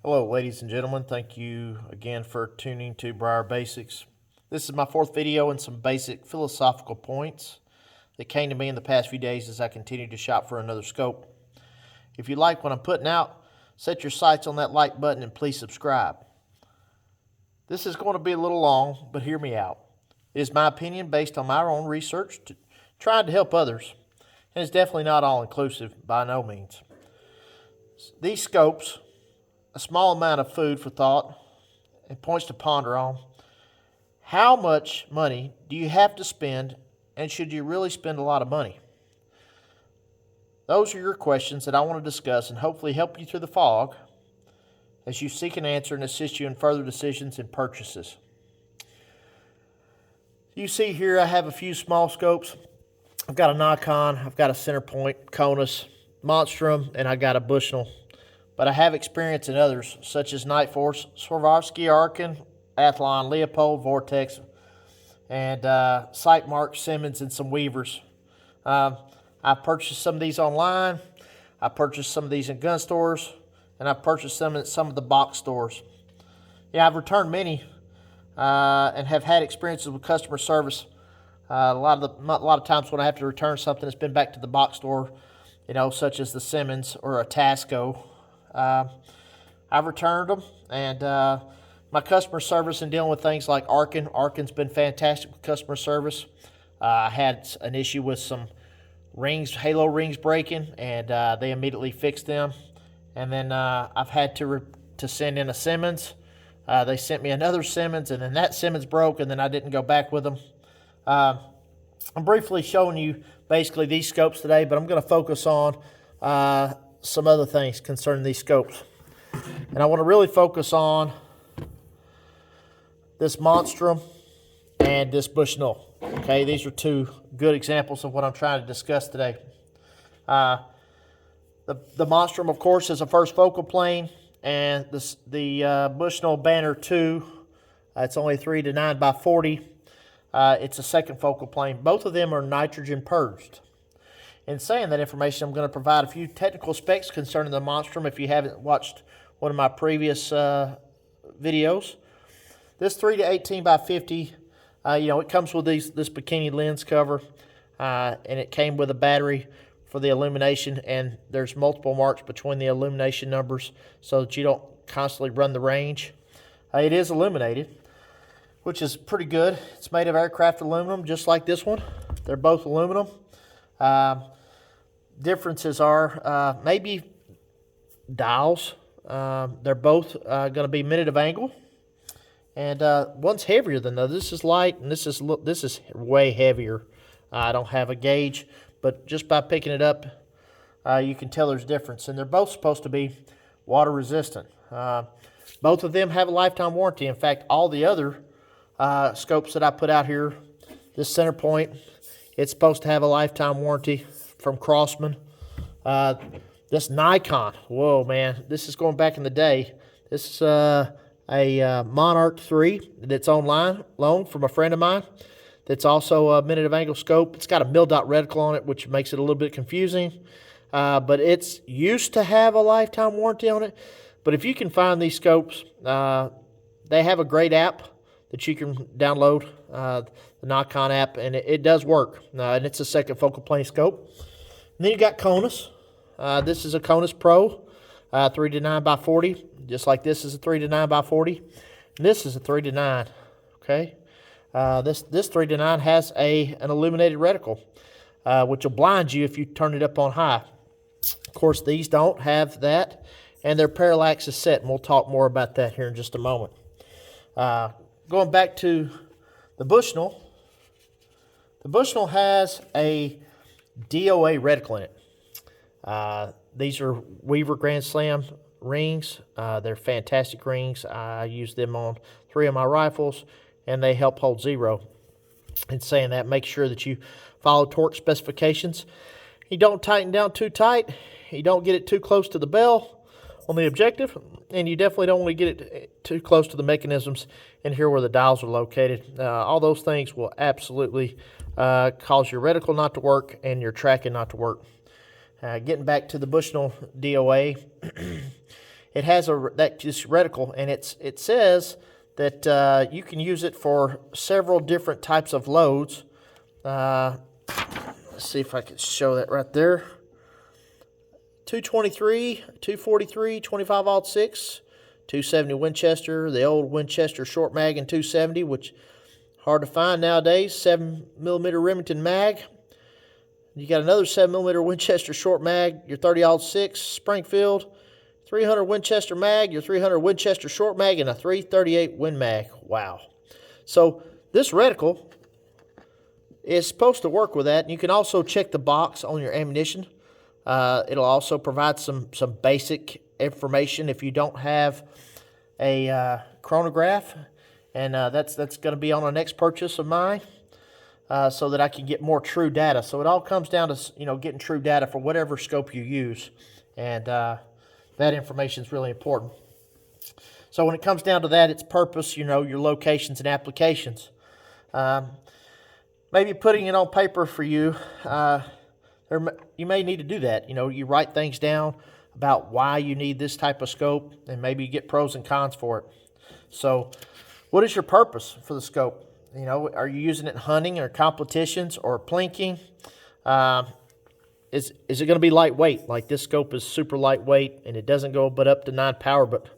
Hello, ladies and gentlemen. Thank you again for tuning to Briar Basics. This is my fourth video and some basic philosophical points that came to me in the past few days as I continue to shop for another scope. If you like what I'm putting out, set your sights on that like button and please subscribe. This is going to be a little long, but hear me out. It is my opinion based on my own research, trying to help others, and it's definitely not all-inclusive by no means. These scopes, a small amount of food for thought and points to ponder on. How much money do you have to spend, and should you really spend a lot of money? Those are your questions that I want to discuss and hopefully help you through the fog as you seek an answer and assist you in further decisions and purchases. You see here I have a few small scopes. I've got a Nikon, I've got a Centerpoint, Konus, Monstrum, and I got a Bushnell. But I have experience in others, such as Nightforce, Swarovski, Arken, Athlon, Leopold, Vortex, and Sightmark, Simmons, and some Weavers. I purchased some of these online. I purchased some of these in gun stores, and I purchased some at some of the box stores. Yeah, I've returned many and have had experiences with customer service. A lot of times when I have to return something that's been back to the box store, such as the Simmons or a Tasco. I've returned them, and my customer service in dealing with things like Arken. Arken's been fantastic with customer service. I had an issue with some rings, halo rings breaking, and they immediately fixed them. And then I've had to send in a Simmons. They sent me another Simmons, and then that Simmons broke, and then I didn't go back with them. I'm briefly showing you basically these scopes today, but I'm going to focus on some other things concerning these scopes. And I want to really focus on this Monstrum and this Bushnell. Okay, these are two good examples of what I'm trying to discuss today. The Monstrum, of course, is a first focal plane, and the Bushnell Banner 2, it's only 3 to 9 by 40. It's a second focal plane. Both of them are nitrogen purged. In saying that information, I'm going to provide a few technical specs concerning the Monstrum if you haven't watched one of my previous videos. This 3 to 18 by 50, it comes with this bikini lens cover, and it came with a battery for the illumination, and there's multiple marks between the illumination numbers so that you don't constantly run the range. It is illuminated, which is pretty good. It's made of aircraft aluminum, just like this one. They're both aluminum. Differences are maybe dials. They're both going to be minute of angle, and one's heavier than the other. This is light, and this is way heavier. I don't have a gauge, but just by picking it up, you can tell there's a difference. And they're both supposed to be water resistant. Both of them have a lifetime warranty. In fact, all the other scopes that I put out here, this Centerpoint, it's supposed to have a lifetime warranty from Crosman. This Nikon, whoa, man, this is going back in the day. This is a Monarch 3 that's online, loaned from a friend of mine. That's also a minute of angle scope. It's got a mil-dot reticle on it, which makes it a little bit confusing. But it's used to have a lifetime warranty on it. But if you can find these scopes, they have a great app that you can download, the Nikon app, and it does work. And it's a second focal plane scope. And then you got Konus. This is a Konus Pro, 3 to 9 by 40, just like this is a 3 to 9 by 40. And this is a 3 to 9, okay? This 3 to 9 has an illuminated reticle, which will blind you if you turn it up on high. Of course, these don't have that, and their parallax is set, and we'll talk more about that here in just a moment. Going back to the Bushnell has a DOA reticle in it. These are Weaver Grand Slam rings. They're fantastic rings. I use them on 3 of my rifles, and they help hold zero. In saying that, make sure that you follow torque specifications. You don't tighten down too tight. You don't get it too close to the bell on the objective, and you definitely don't want to get it too close to the mechanisms and here where the dials are located. All those things will absolutely cause your reticle not to work and your tracking not to work. Getting back to the Bushnell DOA, it has this reticle, and it says that you can use it for several different types of loads. Let's see if I can show that right there. 223, 243, 25-06, 270 Winchester, the old Winchester short mag and 270, which hard to find nowadays. 7mm Remington mag. You got another 7mm Winchester short mag, your 30-06 Springfield, 300 Winchester mag, your 300 Winchester short mag, and a 338 Win mag. Wow. So this reticle is supposed to work with that. And you can also check the box on your ammunition. It'll also provide some basic information if you don't have a chronograph, and that's going to be on the next purchase of mine, so that I can get more true data. So it all comes down to getting true data for whatever scope you use, and that information is really important. So when it comes down to that, its purpose, your locations and applications. Maybe putting it on paper for you. You may need to do that. You write things down about why you need this type of scope, and maybe you get pros and cons for it. So what is your purpose for the scope? Are you using it in hunting or competitions or plinking? Is it going to be lightweight? Like this scope is super lightweight, and it doesn't go but up to 9 power, but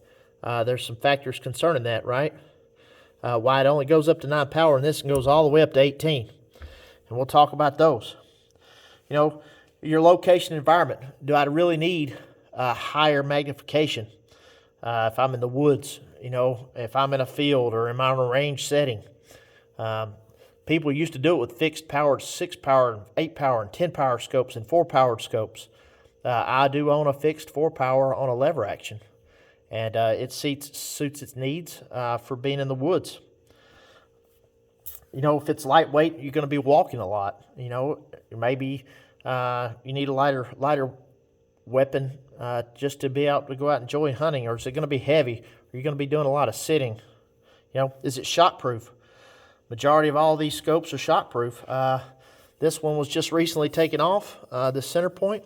there's some factors concerning that, right? Why it only goes up to 9 power, and this goes all the way up to 18. And we'll talk about those. Your location environment. Do I really need a higher magnification? If I'm in the woods, if I'm in a field or am I on a range setting. People used to do it with fixed powered 6 power, 8 power, and 10 power scopes and 4 powered scopes. I do own a fixed 4 power on a lever action, and it suits its needs for being in the woods. If it's lightweight, you're going to be walking a lot. Maybe you need a lighter weapon just to be able to go out and enjoy hunting, or is it going to be heavy? Are you going to be doing a lot of sitting? Is it shockproof? Majority of all these scopes are shockproof. This one was just recently taken off, the center point,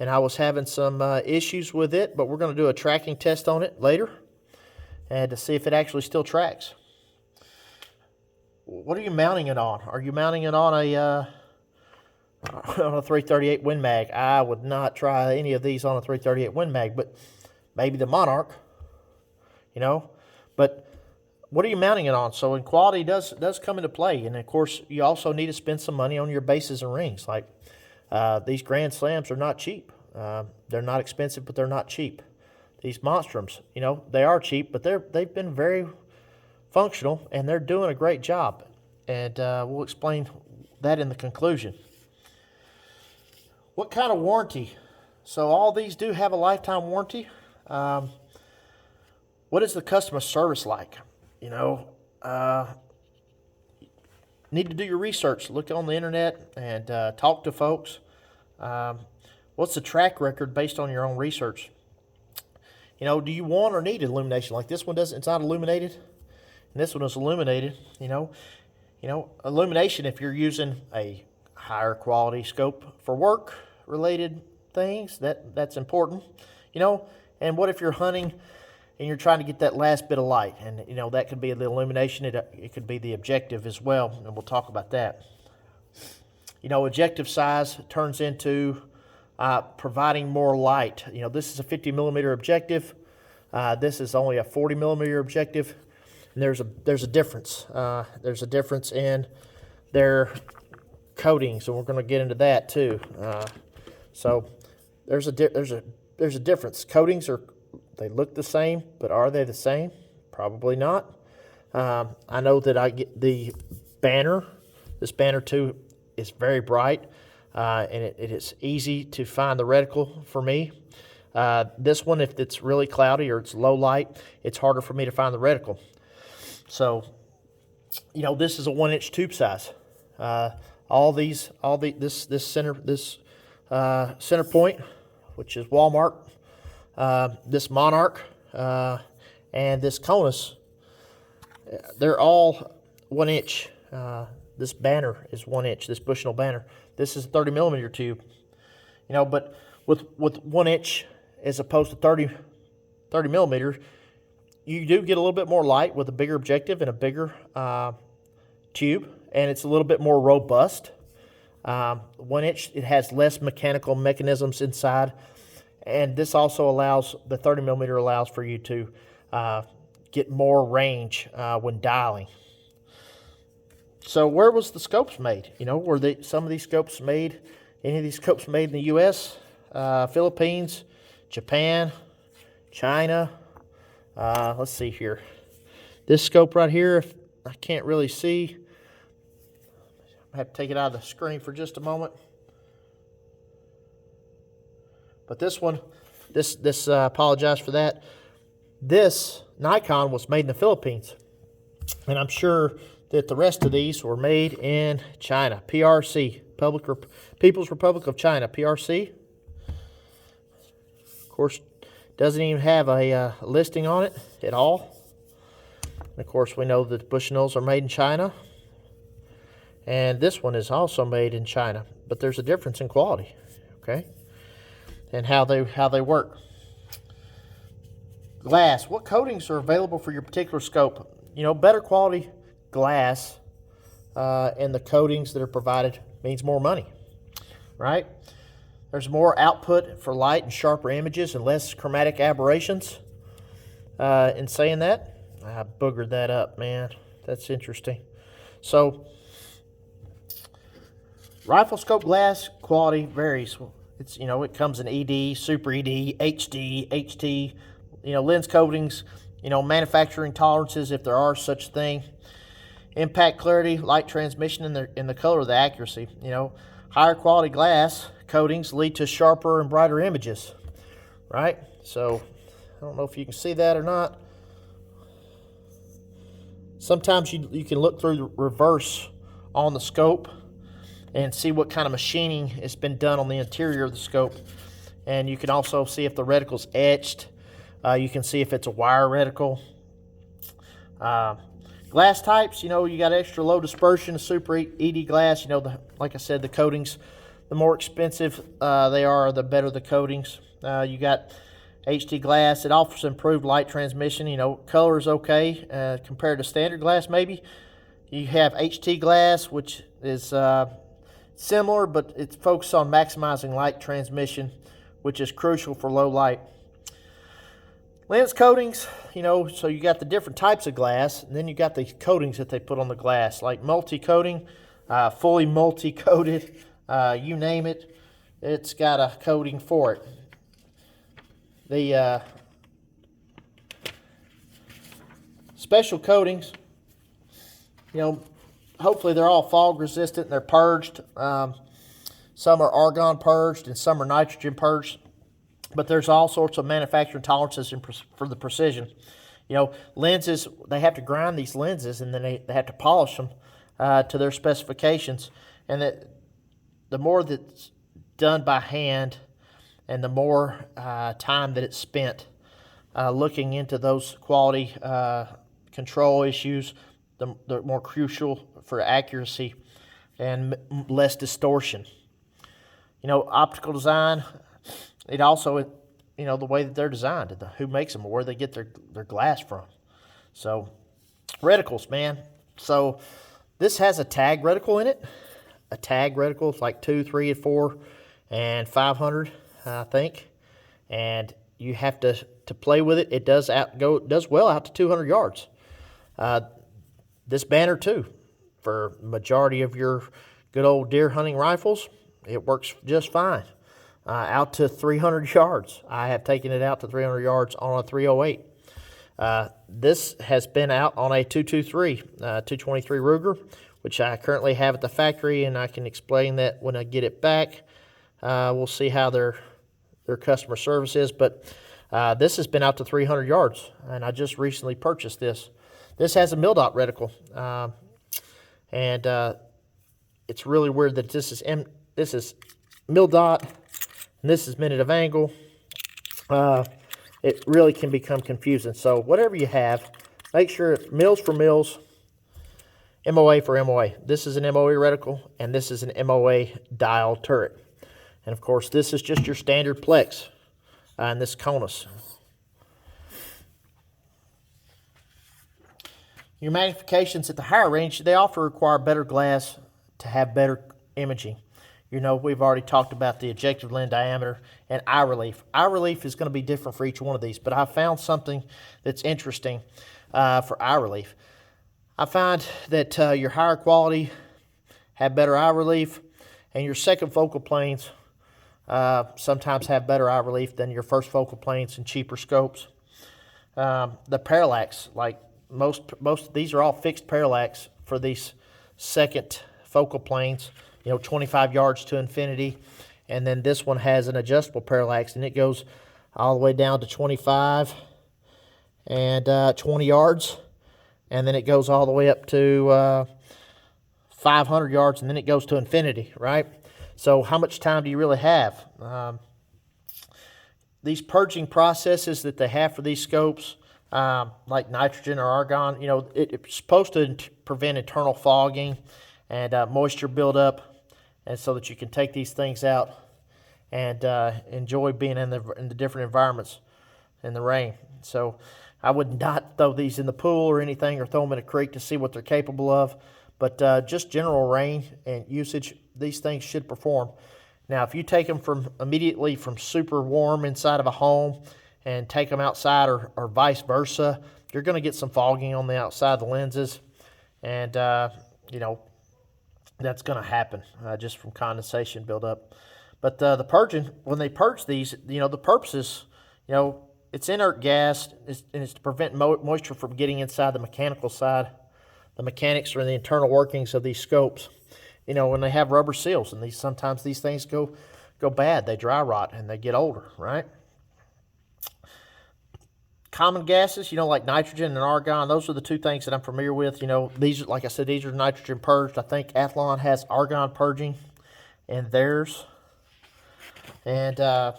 and I was having some issues with it, but we're going to do a tracking test on it later and to see if it actually still tracks. What are you mounting it on? Are you mounting it on a 338 Win mag? I would not try any of these on a 338 Win mag, but maybe the Monarch, But what are you mounting it on? So, quality does come into play, and of course, you also need to spend some money on your bases and rings. Like these Grand Slams are not cheap. They're not expensive, but they're not cheap. These Monstrums, they are cheap, but they've been very functional, and they're doing a great job. And we'll explain that in the conclusion. What kind of warranty? So all these do have a lifetime warranty. What is the customer service like? Need to do your research. Look on the internet and talk to folks. What's the track record based on your own research? Do you want or need illumination? Like this one doesn't. It's not illuminated, and this one is illuminated. Illumination. If you're using a higher quality scope for work related things, that's important. And what if you're hunting and you're trying to get that last bit of light, and that could be the illumination. It could be the objective as well, and we'll talk about that. Objective size turns into providing more light. This is a 50mm objective. This is only a 40mm objective, and there's a difference. There's a difference in their coatings, and we're going to get into that too. So there's a difference. Coatings they look the same, but are they the same? Probably not. I know that I get the banner. This banner too is very bright, and it is easy to find the reticle for me. This one, if it's really cloudy or it's low light, it's harder for me to find the reticle. So, this is a 1-inch tube size. This center point, which is Walmart, this Monarch, and this Conus, they're all 1 inch. This banner is 1 inch, this Bushnell banner. This is a 30mm tube. But with 1 inch as opposed to 30 30 millimeter, you do get a little bit more light with a bigger objective and a bigger tube, and it's a little bit more robust. 1 inch, it has less mechanical mechanisms inside, and this also allows, the 30 millimeter allows for you to get more range when dialing. So where was the scopes made? You know, were some of these scopes made, any of these scopes made in the U.S., Philippines, Japan, China? Let's see here. This scope right here, I can't really see. I have to take it out of the screen for just a moment. But this one, apologize for that. This Nikon was made in the Philippines, and I'm sure that the rest of these were made in China. PRC, People's Republic of China, PRC. Of course, doesn't even have a listing on it at all. And of course, we know that Bushnells are made in China. And this one is also made in China, but there's a difference in quality, okay? And how they work. Glass. What coatings are available for your particular scope? You know, better quality glass and the coatings that are provided means more money, right? There's more output for light and sharper images and less chromatic aberrations. In saying that, I boogered that up, man. That's interesting. So, rifle scope glass quality varies. It's, you know, it comes in ED, Super ED, HD, HT, you know, lens coatings, you know, manufacturing tolerances if there are such thing. Impact clarity, light transmission, and the color of the accuracy. You know, higher quality glass coatings lead to sharper and brighter images, right? So, I don't know if you can see that or not. Sometimes you can look through the reverse on the scope and see what kind of machining has been done on the interior of the scope. And you can also see if the reticle's etched. You can see if it's a wire reticle. Glass types, you know, you got extra low dispersion, Super ED glass. You know, like I said, the coatings, the more expensive they are, the better the coatings. You got HD glass. It offers improved light transmission. You know, color is okay compared to standard glass maybe. You have HT glass, which is similar, but it's focused on maximizing light transmission, which is crucial for low light. Lens coatings, you know, so you got the different types of glass, and then you got the coatings that they put on the glass, like multi-coating, fully multi-coated, you name it, it's got a coating for it. The special coatings, you know, hopefully they're all fog resistant and they're purged. Some are argon purged and some are nitrogen purged. But there's all sorts of manufacturing tolerances for the precision. You know, lenses, they have to grind these lenses and then they have to polish them to their specifications. And that the more that's done by hand and the more time that it's spent looking into those quality control issues, the more crucial for accuracy and less distortion. You know, optical design, it also, you know, the way that they're designed, who makes them, or where they get their glass from. So, reticles, man. So, this has a tag reticle in it. A tag reticle is like 2, 3, and 4, and 500, I think. And you have to play with it. It does well out to 200 yards. This banner too, for majority of your good old deer hunting rifles, it works just fine. Out to 300 yards. I have taken it out to 300 yards on a 308. This has been out on a 223 Ruger, which I currently have at the factory, and I can explain that when I get it back. We'll see how their customer service is, but this has been out to 300 yards, and I just recently purchased this. This has a mil-dot reticle, and it's really weird that this is mil-dot, and this is minute of angle. It really can become confusing. So whatever you have, make sure it's mils for mils, MOA for MOA. This is an MOA reticle, and this is an MOA dial turret. And of course, this is just your standard Plex, and this Conus. Your magnifications at the higher range, they often require better glass to have better imaging. You know, we've already talked about the objective lens diameter and eye relief. Eye relief is going to be different for each one of these, but I found something that's interesting for eye relief. I find that your higher quality have better eye relief, and your second focal planes sometimes have better eye relief than your first focal planes and cheaper scopes. The parallax, like most of these are all fixed parallax for these second focal planes, 25 yards to infinity. And then this one has an adjustable parallax, and it goes all the way down to 25 and 20 yards. And then it goes all the way up to 500 yards, and then it goes to infinity, right? So how much time do you really have? These purging processes that they have for these scopes, like nitrogen or argon, it's supposed to prevent internal fogging and moisture buildup, and so that you can take these things out and enjoy being in the different environments in the rain. So I would not throw these in the pool or anything, or throw them in a creek to see what they're capable of. But just general rain and usage, these things should perform. Now, if you take them immediately from super warm inside of a home and take them outside, or vice versa, you're going to get some fogging on the outside of the lenses, and that's going to happen just from condensation buildup. But the purging, when they purge these, the purpose is, it's inert gas, and it's to prevent moisture from getting inside the mechanical side. The mechanics are in the internal workings of these scopes. When they have rubber seals, and sometimes these things go bad, they dry rot and they get older, right? Common gases, like nitrogen and argon, those are the two things that I'm familiar with. These, like I said, these are nitrogen purged. I think Athlon has argon purging in theirs. And, the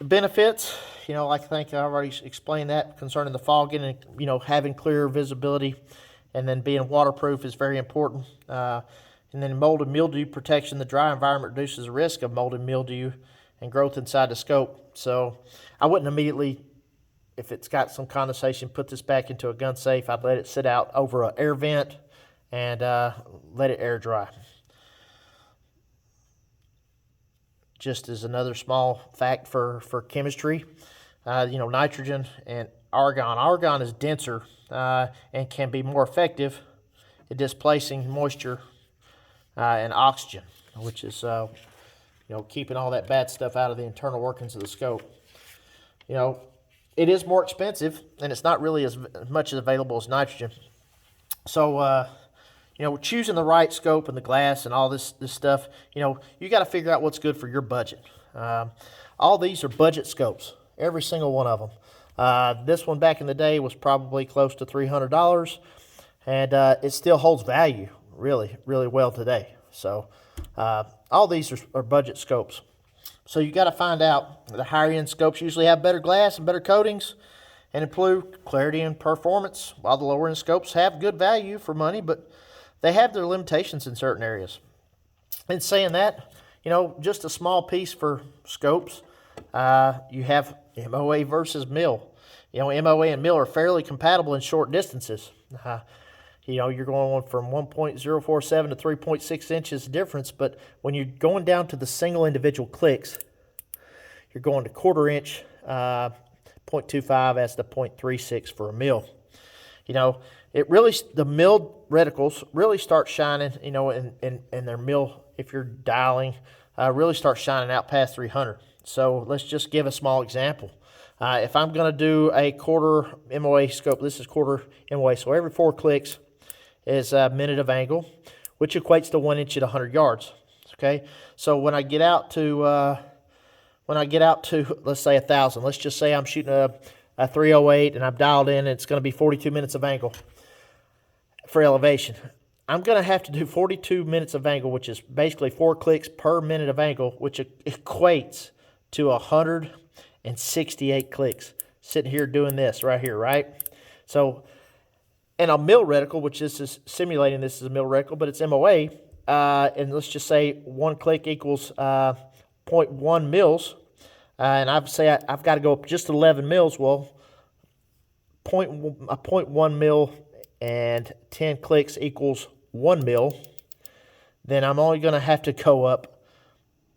benefits, I think I already explained that concerning the fogging and, having clear visibility, and then being waterproof is very important. And then mold and mildew protection. The dry environment reduces the risk of mold and mildew and growth inside the scope. So I wouldn't immediately, if it's got some condensation, put this back into a gun safe. I'd let it sit out over an air vent and let it air dry. Just as another small fact for chemistry, nitrogen and argon. Argon is denser and can be more effective at displacing moisture and oxygen, which is keeping all that bad stuff out of the internal workings of the scope. It is more expensive, and it's not really as much available as nitrogen. So choosing the right scope and the glass and all this stuff, you got to figure out what's good for your budget. All these are budget scopes, every single one of them. This one back in the day was probably close to $300, and it still holds value really, really well today. So all these are budget scopes. So you got to find out, the higher end scopes usually have better glass and better coatings and improve clarity and performance, while the lower end scopes have good value for money, but they have their limitations in certain areas. In saying that, just a small piece for scopes, you have MOA versus mil. MOA and mil are fairly compatible in short distances. You're going from 1.047 to 3.6 inches difference, but when you're going down to the single individual clicks, you're going to quarter inch, 0.25 as to 0.36 for a mil. The milled reticles really start shining, in their mill, if you're dialing, really start shining out past 300. So let's just give a small example. If I'm going to do a quarter MOA scope, this is quarter MOA, so every 4 clicks is a minute of angle, which equates to 1 inch at 100 yards. Okay, so when I get out to let's say 1,000, let's just say I'm shooting a 308 and I'm dialed in, and it's going to be 42 minutes of angle for elevation. I'm going to have to do 42 minutes of angle, which is basically 4 clicks per minute of angle, which equates to 168 clicks. Sitting here doing this right here, right? So, and a mil reticle, which this is simulating, this is a mil reticle, but it's MOA, and let's just say 1 click equals 0.1 mils, and I've got to go up just 11 mils. Well, a 0.1 mil and 10 clicks equals 1 mil, then I'm only going to have to go up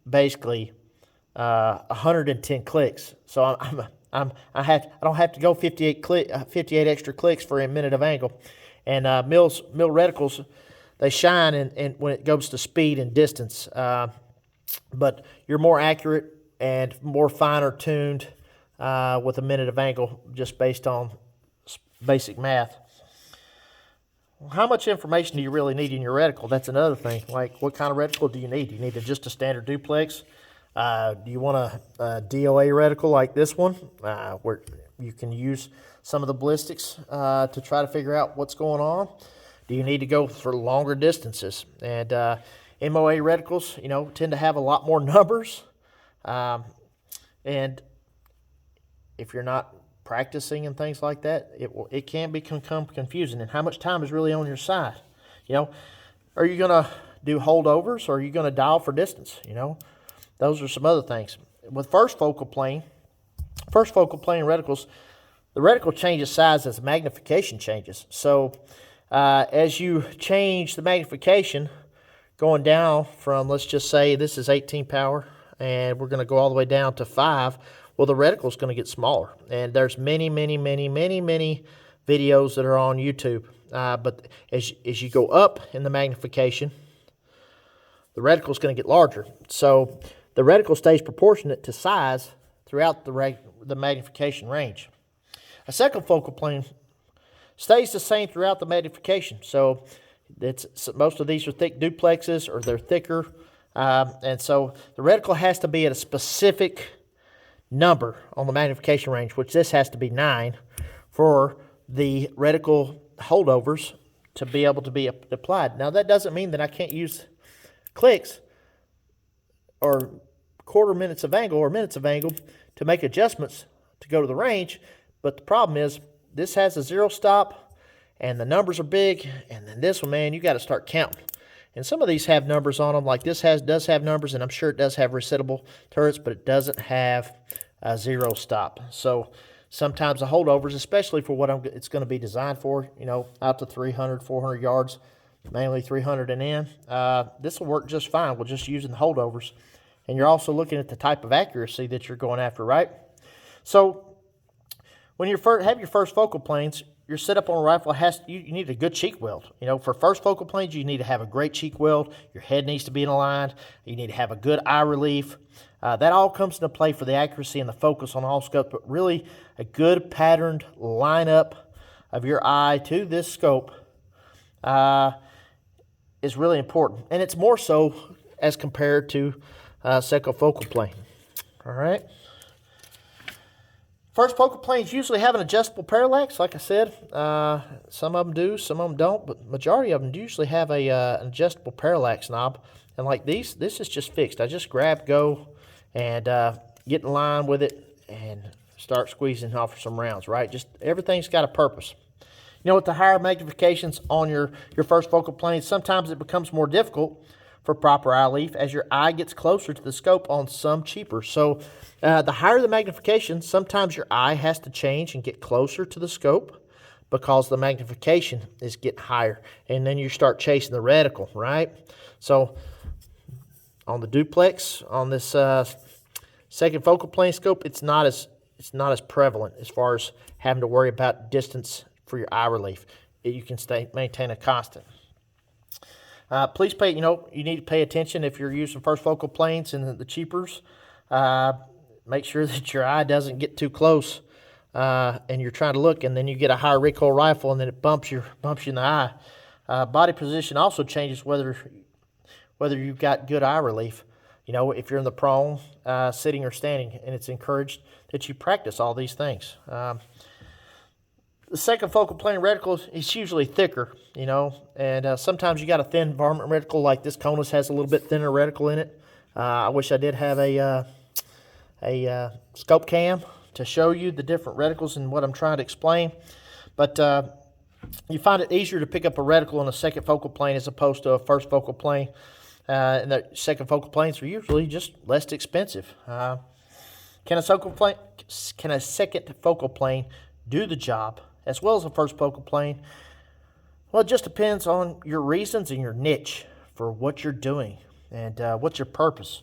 basically 110 clicks. So I don't have to go 58 extra clicks for a minute of angle. And mil reticles, they shine in when it goes to speed and distance, but you're more accurate and more finer tuned with a minute of angle just based on basic math. How much information do you really need in your reticle? That's another thing. Like, what kind of reticle do you need? Do you need just a standard duplex? Do you want a DOA reticle like this one, where you can use some of the ballistics to try to figure out what's going on? Do you need to go for longer distances? And MOA reticles, tend to have a lot more numbers. And if you're not practicing and things like that, it can become confusing. And how much time is really on your side? Are you going to do holdovers, or are you going to dial for distance? Those are some other things. With first focal plane reticles, the reticle changes size as magnification changes. So as you change the magnification, going down from, let's just say this is 18 power, and we're going to go all the way down to 5, well, the reticle is going to get smaller. And there's many videos that are on YouTube. But as you go up in the magnification, the reticle is going to get larger. So the reticle stays proportionate to size throughout the magnification range. A second focal plane stays the same throughout the magnification. So most of these are thick duplexes, or they're thicker. And so the reticle has to be at a specific number on the magnification range, which this has to be 9 for the reticle holdovers to be able to be applied. Now, that doesn't mean that I can't use clicks or quarter minutes of angle or minutes of angle to make adjustments to go to the range. But the problem is, this has a 0 stop and the numbers are big, and then this one, man, you got to start counting. And some of these have numbers on them, like this does have numbers, and I'm sure it does have resettable turrets, but it doesn't have a 0 stop. So sometimes the holdovers, especially for what it's going to be designed for, out to 300, 400 yards, mainly 300 and in, this will work just fine with just using the holdovers. And you're also looking at the type of accuracy that you're going after, right? So when you have your first focal planes, your setup on a rifle you need a good cheek weld. For first focal planes, you need to have a great cheek weld. Your head needs to be aligned. You need to have a good eye relief. That all comes into play for the accuracy and the focus on all scopes, but really a good patterned lineup of your eye to this scope is really important. And it's more so as compared to second focal plane. All right. First focal planes usually have an adjustable parallax, like I said. Some of them do, some of them don't, but majority of them usually have an adjustable parallax knob. And like this is just fixed. I just grab, go, and get in line with it and start squeezing off some rounds, right? Just everything's got a purpose. With the higher magnifications on your first focal plane, sometimes it becomes more difficult for proper eye relief as your eye gets closer to the scope on some cheaper. So the higher the magnification, sometimes your eye has to change and get closer to the scope because the magnification is getting higher. And then you start chasing the reticle, right? So on the duplex, on this second focal plane scope, it's not as prevalent as far as having to worry about distance for your eye relief. You can maintain a constant. Please pay, you need to pay attention if you're using first focal planes and the cheapers. Make sure that your eye doesn't get too close and you're trying to look, and then you get a higher recoil rifle and then it bumps you in the eye. Body position also changes whether you've got good eye relief. If you're in the prone, sitting or standing, and it's encouraged that you practice all these things. The second focal plane reticle is usually thicker, and sometimes you got a thin varmint reticle like this. Konus has a little bit thinner reticle in it. I wish I did have a scope cam to show you the different reticles and what I'm trying to explain. But you find it easier to pick up a reticle on a second focal plane as opposed to a first focal plane. And the second focal planes are usually just less expensive. Can a second focal plane do the job as well as a first focal plane? Well, it just depends on your reasons and your niche for what you're doing and what's your purpose.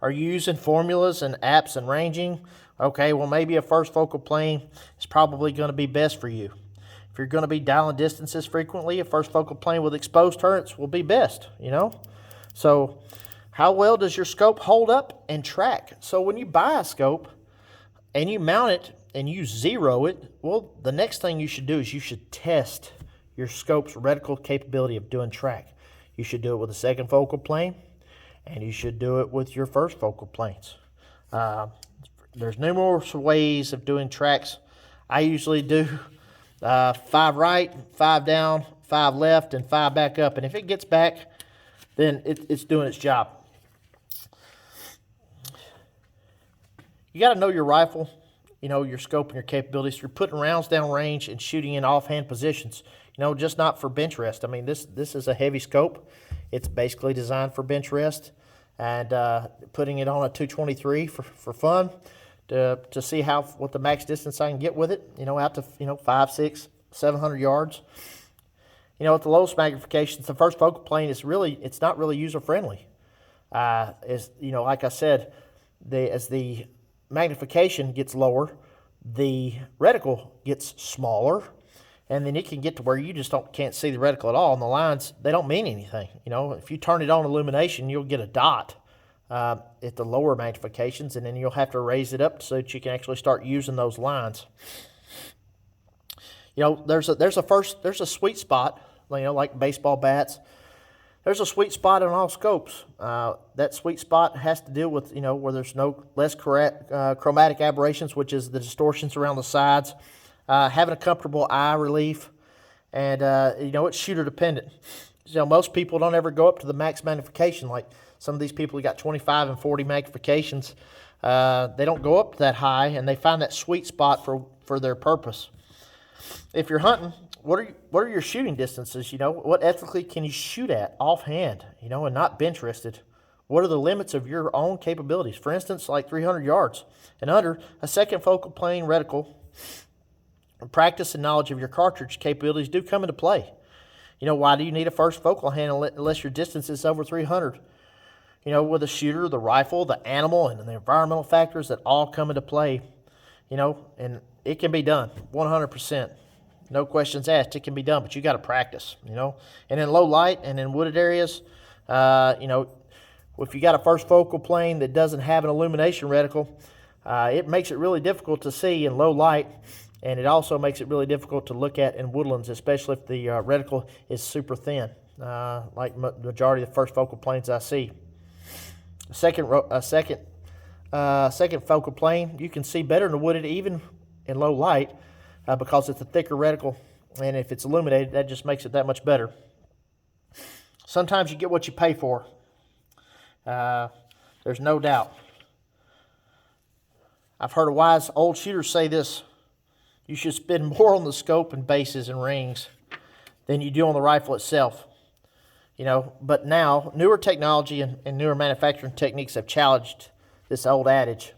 Are you using formulas and apps and ranging? Okay, well, maybe a first focal plane is probably going to be best for you. If you're going to be dialing distances frequently, a first focal plane with exposed turrets will be best, So how well does your scope hold up and track? So when you buy a scope and you mount it and you zero it, well, the next thing you should do is you should test your scope's reticle capability of doing track. You should do it with a second focal plane, and you should do it with your first focal planes. There's numerous ways of doing tracks. I usually do 5 right, 5 down, 5 left, and 5 back up. And if it gets back, then it's doing its job. You got to know your rifle, your scope and your capabilities. You're putting rounds down range and shooting in offhand positions. Just not for bench rest. I mean, this is a heavy scope. It's basically designed for bench rest, and putting it on a 223 for fun to see what the max distance I can get with it. Out to 500, 600, 700 yards. At the lowest magnifications, the first focal plane it's not really user friendly. Like I said, as the magnification gets lower, the reticle gets smaller, and then it can get to where you just can't see the reticle at all. And the lines, they don't mean anything. If you turn it on illumination, you'll get a dot at the lower magnifications, and then you'll have to raise it up so that you can actually start using those lines. There's a sweet spot, like baseball bats. There's a sweet spot on all scopes. That sweet spot has to deal with, where there's less chromatic aberrations, which is the distortions around the sides, having a comfortable eye relief, and, it's shooter dependent. Most people don't ever go up to the max magnification. Like some of these people who got 25 and 40 magnifications, they don't go up that high, and they find that sweet spot for their purpose. If you're hunting, what are your shooting distances? What ethically can you shoot at offhand, and not bench rested? What are the limits of your own capabilities? For instance, like 300 yards and under, a second focal plane reticle, practice and knowledge of your cartridge capabilities do come into play. Why do you need a first focal hand unless your distance is over 300? With a shooter, the rifle, the animal, and the environmental factors that all come into play, and it can be done 100%. No questions asked. It can be done, but you got to practice, And in low light and in wooded areas, if you got a first focal plane that doesn't have an illumination reticle, it makes it really difficult to see in low light, and it also makes it really difficult to look at in woodlands, especially if the reticle is super thin, like the majority of the first focal planes I see. A second focal plane, you can see better in the wooded, even in low light, because it's a thicker reticle, and if it's illuminated, that just makes it that much better. Sometimes you get what you pay for. There's no doubt. I've heard a wise old shooter say this: you should spend more on the scope and bases and rings than you do on the rifle itself. But now, newer technology and newer manufacturing techniques have challenged this old adage.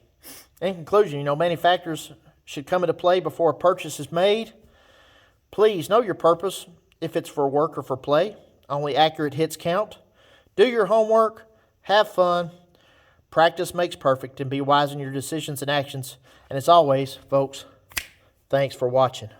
In conclusion, manufacturers should come into play before a purchase is made. Please know your purpose, if it's for work or for play. Only accurate hits count. Do your homework, have fun, practice makes perfect, and be wise in your decisions and actions. And as always, folks, thanks for watching.